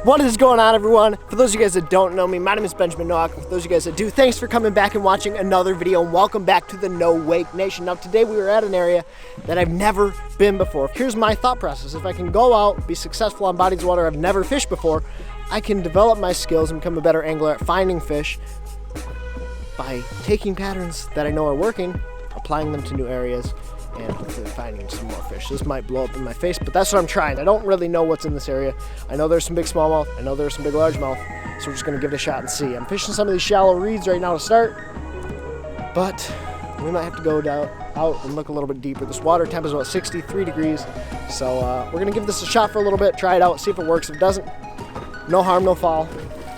What is going on, everyone? For those of you guys that don't know me, my name is Benjamin Nowak. For those of you guys that do, thanks for coming back and watching another video, and welcome back to the No Wake Nation. Now today we are at an area that I've never been before. Here's my thought process. If I can go out, be successful on bodies of water I've never fished before, I can develop my skills and become a better angler at finding fish by taking patterns that I know are working, applying them to new areas, and hopefully finding some more fish. This might blow up in my face, but that's what I'm trying. I don't really know what's in this area. I know there's some big smallmouth. I know there's some big largemouth. So we're just gonna give it a shot and see. I'm fishing some of these shallow reeds right now to start, but we might have to go out and look a little bit deeper. This water temp is about 63 degrees. So we're gonna give this a shot for a little bit, try it out, see if it works. If it doesn't, no harm, no foul.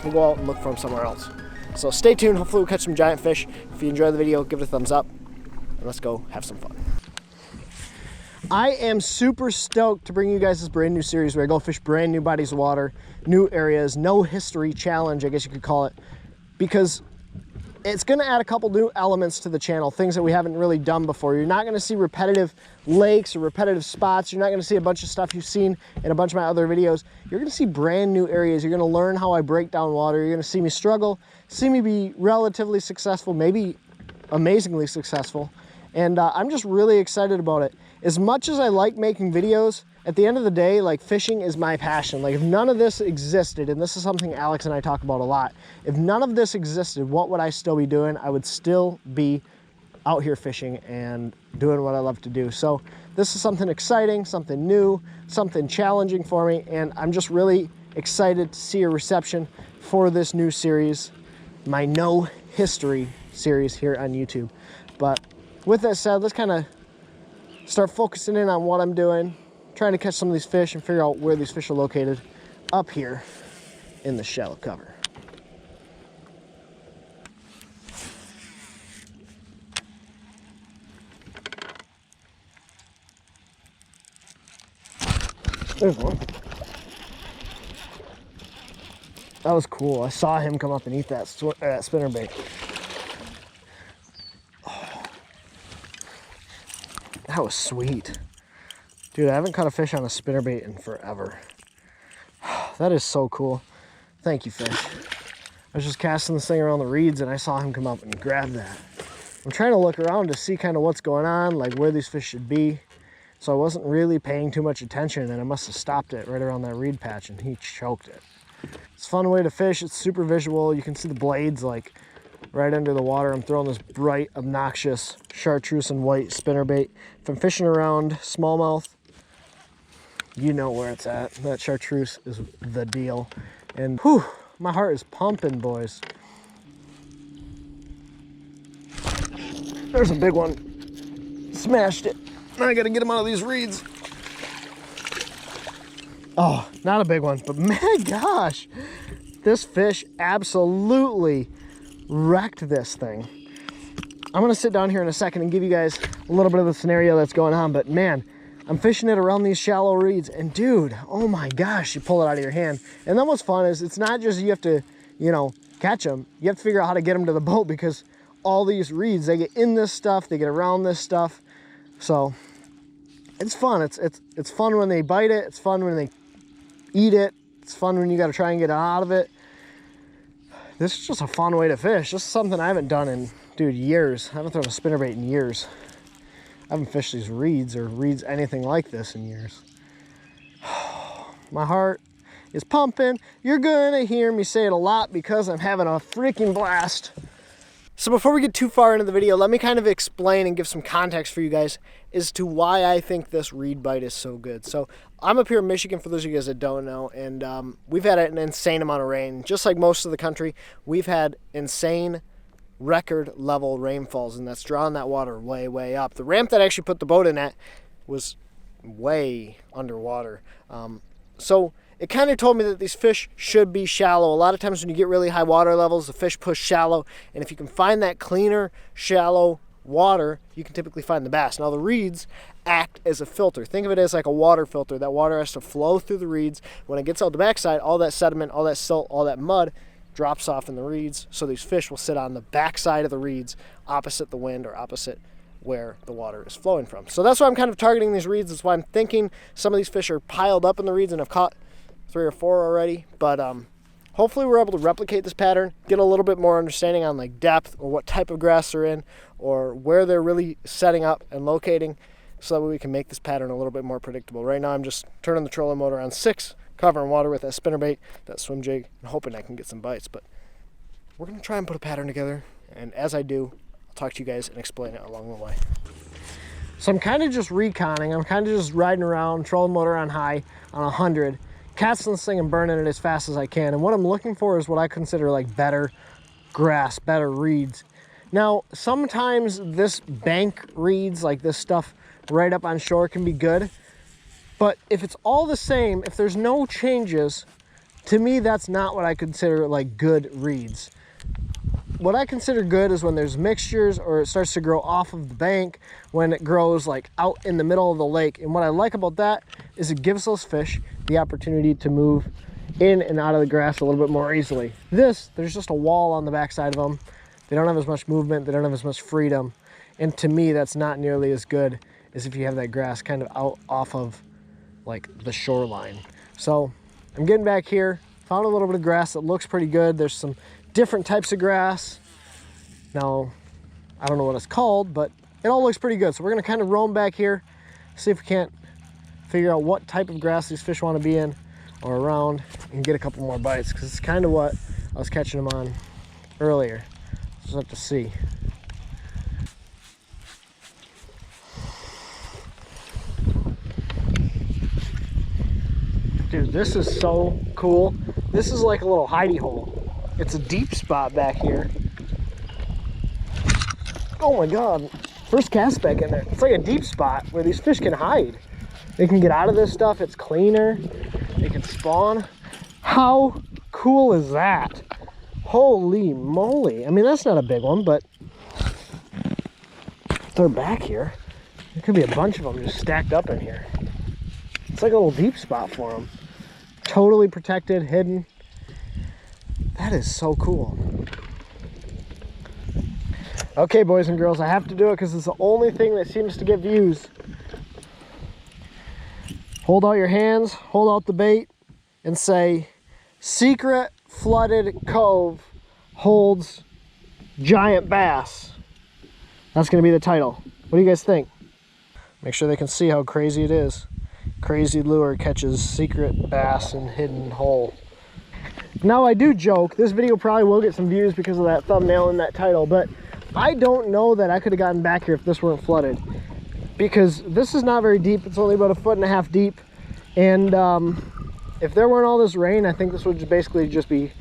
We'll go out and look for them somewhere else. So stay tuned. Hopefully we'll catch some giant fish. If you enjoy the video, give it a thumbs up, and let's go have some fun. I am super stoked to bring you guys this brand new series where I go fish brand new bodies of water, new areas, no history challenge, I guess you could call it, because it's going to add a couple new elements to the channel, things that we haven't really done before. You're not going to see repetitive lakes or repetitive spots. You're not going to see a bunch of stuff you've seen in a bunch of my other videos. You're going to see brand new areas. You're going to learn how I break down water. You're going to see me struggle, see me be relatively successful, maybe amazingly successful. And I'm just really excited about it. As much as I like making videos, at the end of the day, like, fishing is my passion. Like, if none of this existed, and this is something Alex and I talk about a lot, if none of this existed, what would I still be doing? I would still be out here fishing and doing what I love to do. So this is something exciting, something new, something challenging for me, and I'm just really excited to see a reception for this new series, my No History series here on YouTube. But with that said, let's kind of start focusing in on what I'm doing, trying to catch some of these fish and figure out where these fish are located up here in the shallow cover. There's one. That was cool. I saw him come up and eat that spinnerbait. That was sweet. Dude, I haven't caught a fish on a spinnerbait in forever. That is so cool. Thank you, fish. I was just casting this thing around the reeds and I saw him come up and grab that. I'm trying to look around to see kind of what's going on, like where these fish should be. So I wasn't really paying too much attention, and I must have stopped it right around that reed patch and he choked it. It's a fun way to fish. It's super visual. You can see the blades like right under the water. I'm throwing this bright, obnoxious chartreuse and white spinnerbait. If I'm fishing around smallmouth, you know where it's at. That chartreuse is the deal. And whew, my heart is pumping, boys. There's a big one. Smashed it. Now I gotta get him out of these reeds. Oh, not a big one, but my gosh, this fish absolutely wrecked this thing. I'm gonna sit down here in a second and give you guys a little bit of the scenario that's going on, but man, I'm fishing it around these shallow reeds, and dude, oh my gosh, you pull it out of your hand. And then what's fun is it's not just you have to, you know, catch them. You have to figure out how to get them to the boat, because all these reeds, they get in this stuff, they get around this stuff. So it's fun. It's fun when they bite it. It's fun when they eat it. It's fun when you got to try and get out of it. This is just a fun way to fish. This is something I haven't done in, dude, years. I haven't thrown a spinnerbait in years. I haven't fished these reeds or reeds anything like this in years. My heart is pumping. You're gonna hear me say it a lot because I'm having a freaking blast. So before we get too far into the video, let me kind of explain and give some context for you guys as to why I think this reed bite is so good. So I'm up here in Michigan, for those of you guys that don't know, and we've had an insane amount of rain. Just like most of the country, we've had insane record level rainfalls, and that's drawing that water way, way up. The ramp that I actually put the boat in at was way underwater. So it kind of told me that these fish should be shallow. A lot of times when you get really high water levels, the fish push shallow, and if you can find that cleaner, shallow water, you can typically find the bass. Now the reeds act as a filter. Think of it as like a water filter. That water has to flow through the reeds. When it gets out the backside, all that sediment, all that silt, all that mud drops off in the reeds, so these fish will sit on the backside of the reeds opposite the wind or opposite where the water is flowing from. So that's why I'm kind of targeting these reeds. That's why I'm thinking some of these fish are piled up in the reeds, and I've caught 3 or 4 already, but hopefully we're able to replicate this pattern, get a little bit more understanding on like depth or what type of grass they're in or where they're really setting up and locating, so that way we can make this pattern a little bit more predictable. Right now I'm just turning the trolling motor on 6, covering water with that spinnerbait, that swim jig, and hoping I can get some bites. But we're going to try and put a pattern together, and as I do, I'll talk to you guys and explain it along the way. So I'm kind of just reconning. I'm kind of just riding around, trolling motor on high, on 100, casting this thing and burning it as fast as I can. And what I'm looking for is what I consider like better grass, better reeds. Now, sometimes this bank reeds, like this stuff right up on shore, can be good. But if it's all the same, if there's no changes, to me, that's not what I consider like good reeds. What I consider good is when there's mixtures or it starts to grow off of the bank, when it grows like out in the middle of the lake. And what I like about that is it gives those fish the opportunity to move in and out of the grass a little bit more easily. This, there's just a wall on the backside of them. They don't have as much movement, they don't have as much freedom. And to me, that's not nearly as good as if you have that grass kind of out off of like the shoreline. So I'm getting back here, found a little bit of grass that looks pretty good. There's some different types of grass. Now, I don't know what it's called, but it all looks pretty good. So we're gonna kind of roam back here, see if we can't figure out what type of grass these fish want to be in or around, and get a couple more bites, because it's kind of what I was catching them on earlier. Just have to see. Dude, this is so cool. This is like a little hidey hole. It's a deep spot back here. Oh my God, first cast back in there. It's like a deep spot where these fish can hide. They can get out of this stuff, it's cleaner. They can spawn. How cool is that? Holy moly. I mean, that's not a big one, but they're back here. There could be a bunch of them just stacked up in here. It's like a little deep spot for them. Totally protected, hidden. That is so cool. Okay, boys and girls, I have to do it because it's the only thing that seems to get views. Hold out your hands, hold out the bait, and say, "Secret flooded cove holds giant bass." That's going to be the title. What do you guys think? Make sure they can see how crazy it is. Crazy lure catches secret bass in hidden hole. Now, I do joke, this video probably will get some views because of that thumbnail and that title, but I don't know that I could have gotten back here if this weren't flooded, because this is not very deep. It's only about 1.5 feet deep, and if there weren't all this rain, I think this would basically just be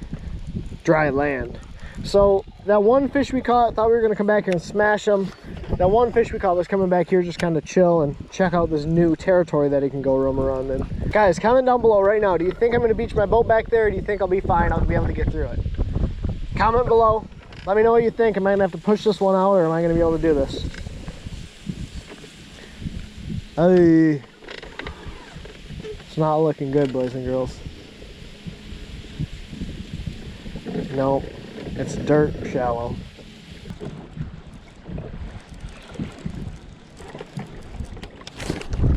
dry land. So that one fish we caught, thought we were going to come back here and smash them. That one fish we caught was coming back here just kind of chill and check out this new territory that he can go roam around in. Guys, comment down below right now. Do you think I'm going to beach my boat back there, or do you think I'll be fine? I'll be able to get through it. Comment below. Let me know what you think. Am I going to have to push this one out, or am I going to be able to do this? Hey. It's not looking good, boys and girls. No, it's dirt shallow.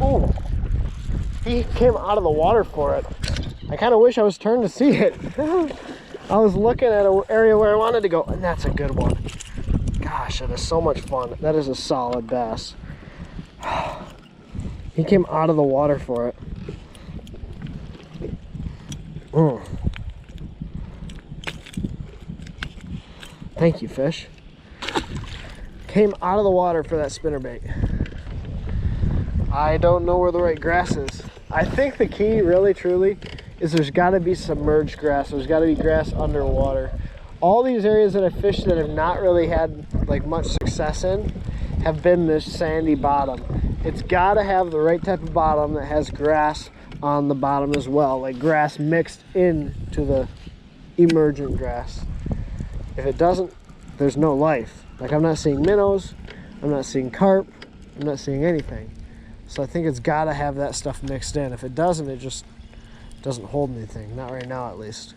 Oh, he came out of the water for it. I kind of wish I was turned to see it. I was looking at an area where I wanted to go, and that's a good one. Gosh, that is so much fun. That is a solid bass. He came out of the water for it. Thank you, fish. Came out of the water for that spinnerbait. I don't know where the right grass is. I think the key, really, truly, is there's got to be submerged grass. There's got to be grass underwater. All these areas that I fished that have not really had like much success in have been this sandy bottom. It's got to have the right type of bottom that has grass on the bottom as well, like grass mixed into the emergent grass. If it doesn't, there's no life. Like, I'm not seeing minnows, I'm not seeing carp, I'm not seeing anything. So I think it's got to have that stuff mixed in. If it doesn't, it just doesn't hold anything. Not right now, at least.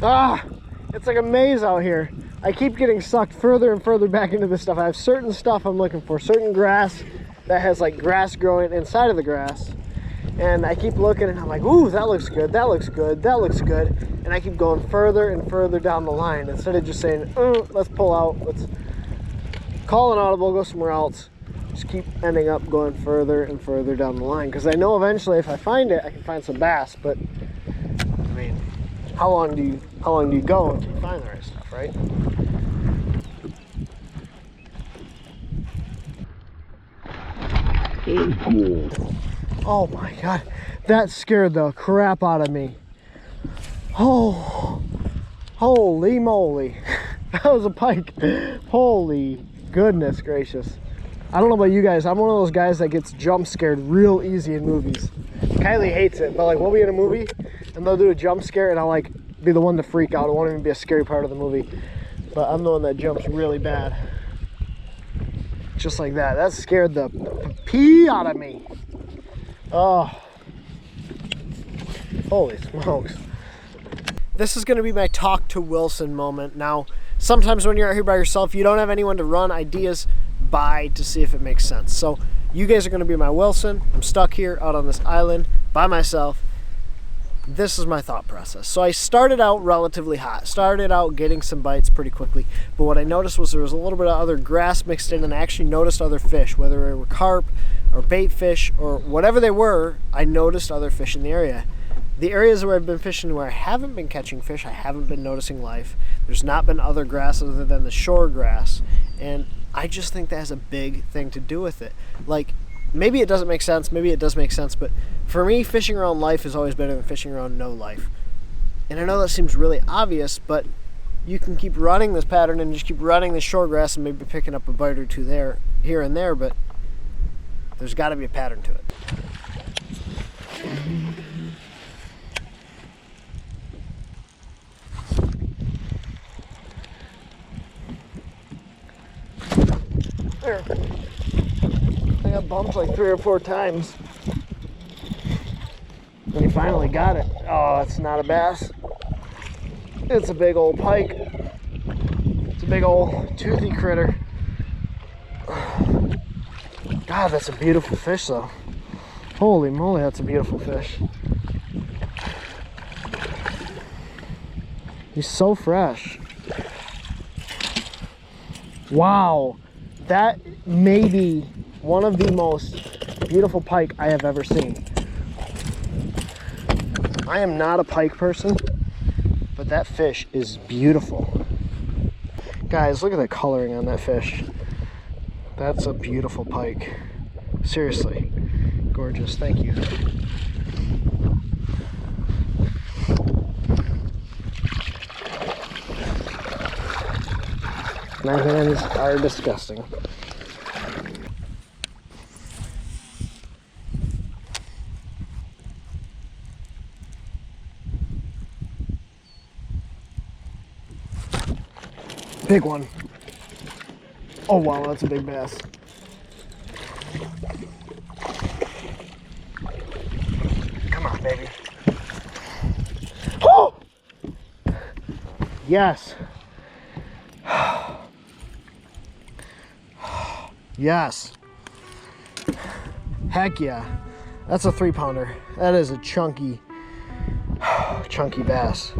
Ah! It's like a maze out here. I keep getting sucked further and further back into this stuff. I have certain stuff I'm looking for, certain grass that has like grass growing inside of the grass. And I keep looking and I'm like, ooh, that looks good, that looks good, that looks good. And I keep going further and further down the line instead of just saying, let's pull out, let's call an audible, go somewhere else. Just keep ending up going further and further down the line, because I know eventually if I find it, I can find some bass. But I mean, how long do you go until you find the right stuff, right? Oh my god, that scared the crap out of me. Oh, holy moly. That was a pike. Holy goodness gracious. I don't know about you guys, I'm one of those guys that gets jump scared real easy in movies. Kylie hates it, but like we'll be in a movie and they'll do a jump scare and I'll like be the one to freak out. It won't even be a scary part of the movie. But I'm the one that jumps really bad. Just like that. That scared the pee out of me. Oh. Holy smokes. This is going to be my talk to Wilson moment. Now, sometimes when you're out here by yourself, you don't have anyone to run ideas by to see if it makes sense. So you guys are going to be my Wilson. I'm stuck here out on this island by myself. This is my thought process. So I started out relatively hot, started out getting some bites pretty quickly, but what I noticed was there was a little bit of other grass mixed in, and I actually noticed other fish, whether they were carp or bait fish or whatever they were. I noticed other fish in the area. The areas where I've been fishing where I haven't been catching fish, I haven't been noticing life. There's not been other grass other than the shore grass, and I just think that has a big thing to do with it. Like, maybe it doesn't make sense, maybe it does make sense, but for me, fishing around life is always better than fishing around no life. And I know that seems really obvious, but you can keep running this pattern and just keep running the shore grass and maybe picking up a bite or two there, here and there, but there's got to be a pattern to it. There. I got bumped like 3 or 4 times. And he finally got it. Oh, it's not a bass. It's a big old pike. It's a big old toothy critter. God, that's a beautiful fish though. Holy moly, that's a beautiful fish. He's so fresh. Wow. That may be one of the most beautiful pike I have ever seen. I am not a pike person, but that fish is beautiful. Guys, look at the coloring on that fish. That's a beautiful pike. Seriously, gorgeous. Thank you. My hands are disgusting. Big one. Oh wow, that's a big bass. Come on, baby. Oh! Yes. Yes. Heck yeah. That's a 3-pounder. That is a chunky bass.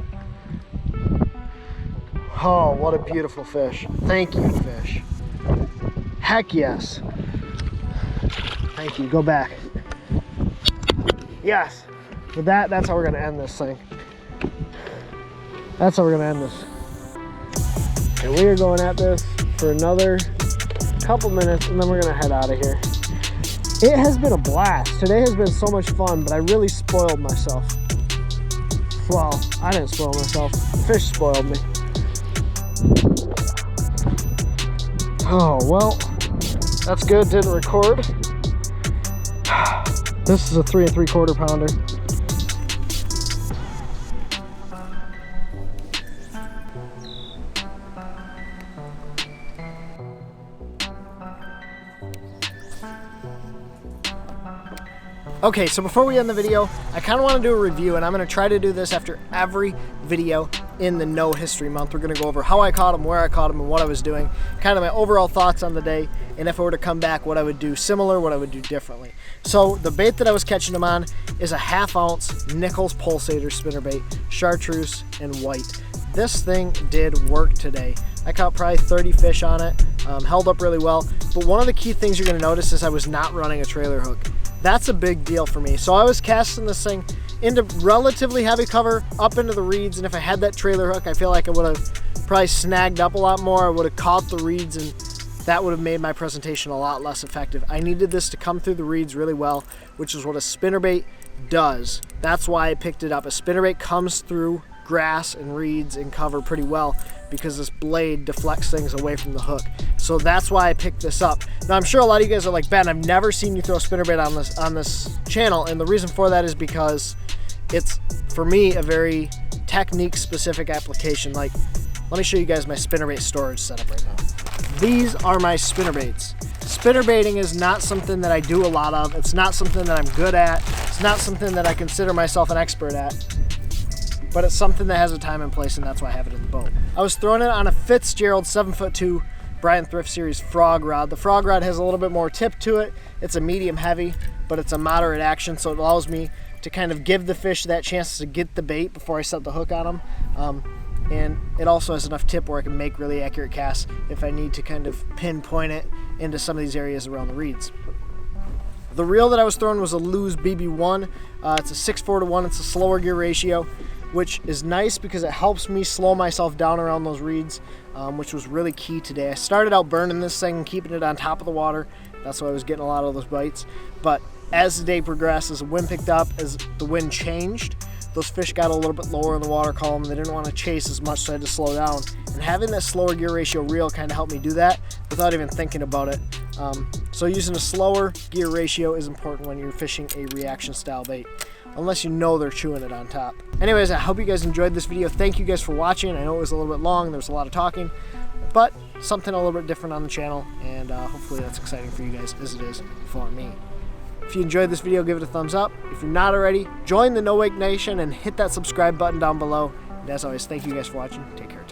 Oh, what a beautiful fish. Thank you, fish. Heck yes. Thank you. Go back. Yes. With that, that's how we're going to end this thing. That's how we're going to end this. And we are going at this for another couple minutes, and then we're going to head out of here. It has been a blast. Today has been so much fun, but I really spoiled myself. Well, I didn't spoil myself. The fish spoiled me. Oh, well, that's good. Didn't record. This is a 3 3/4 pounder. Okay, so before we end the video, I kind of want to do a review, and I'm going to try to do this after every video in the No History Month. We're going to go over how I caught them, where I caught them, and what I was doing, kind of my overall thoughts on the day, and if I were to come back, what I would do similar, what I would do differently. So the bait that I was catching them on is a 1/2 ounce Nichols Pulsator spinnerbait, chartreuse and white. This thing did work today. I caught probably 30 fish on it, held up really well, but one of the key things you're going to notice is I was not running a trailer hook. That's a big deal for me. So I was casting this thing into relatively heavy cover, up into the reeds, and if I had that trailer hook, I feel like I would have probably snagged up a lot more. I would have caught the reeds, and that would have made my presentation a lot less effective. I needed this to come through the reeds really well, which is what a spinnerbait does. That's why I picked it up. A spinnerbait comes through grass and reeds and cover pretty well because this blade deflects things away from the hook. So that's why I picked this up. Now I'm sure a lot of you guys are like, Ben, I've never seen you throw a spinnerbait on this channel, and the reason for that is because it's, for me, a very technique specific application. Like, let me show you guys my spinnerbait storage setup right now. These are my spinnerbaits. Spinnerbaiting is not something that I do a lot of. It's not something that I'm good at. It's not something that I consider myself an expert at. But it's something that has a time and place, and that's why I have it in the boat. I was throwing it on a Fitzgerald 7'2" Bryant Thrift Series frog rod. The frog rod has a little bit more tip to it. It's a medium heavy, but it's a moderate action, so it allows me to kind of give the fish that chance to get the bait before I set the hook on them. And it also has enough tip where I can make really accurate casts if I need to kind of pinpoint it into some of these areas around the reeds. The reel that I was throwing was a Lew's BB1. It's a 6:4-to-1. It's a slower gear ratio, which is nice because it helps me slow myself down around those reeds, which was really key today. I started out burning this thing and keeping it on top of the water. That's why I was getting a lot of those bites. But as the day progressed, as the wind picked up, as the wind changed, those fish got a little bit lower in the water column. They didn't want to chase as much, so I had to slow down. And having that slower gear ratio reel kind of helped me do that without even thinking about it. So using a slower gear ratio is important when you're fishing a reaction style bait, unless you know they're chewing it on top. Anyways, I hope you guys enjoyed this video. Thank you guys for watching. I know it was a little bit long. There was a lot of talking, but something a little bit different on the channel, and hopefully that's exciting for you guys as it is for me. If you enjoyed this video, give it a thumbs up. If you're not already, join the No Wake Nation and hit that subscribe button down below. And as always, thank you guys for watching. Take care.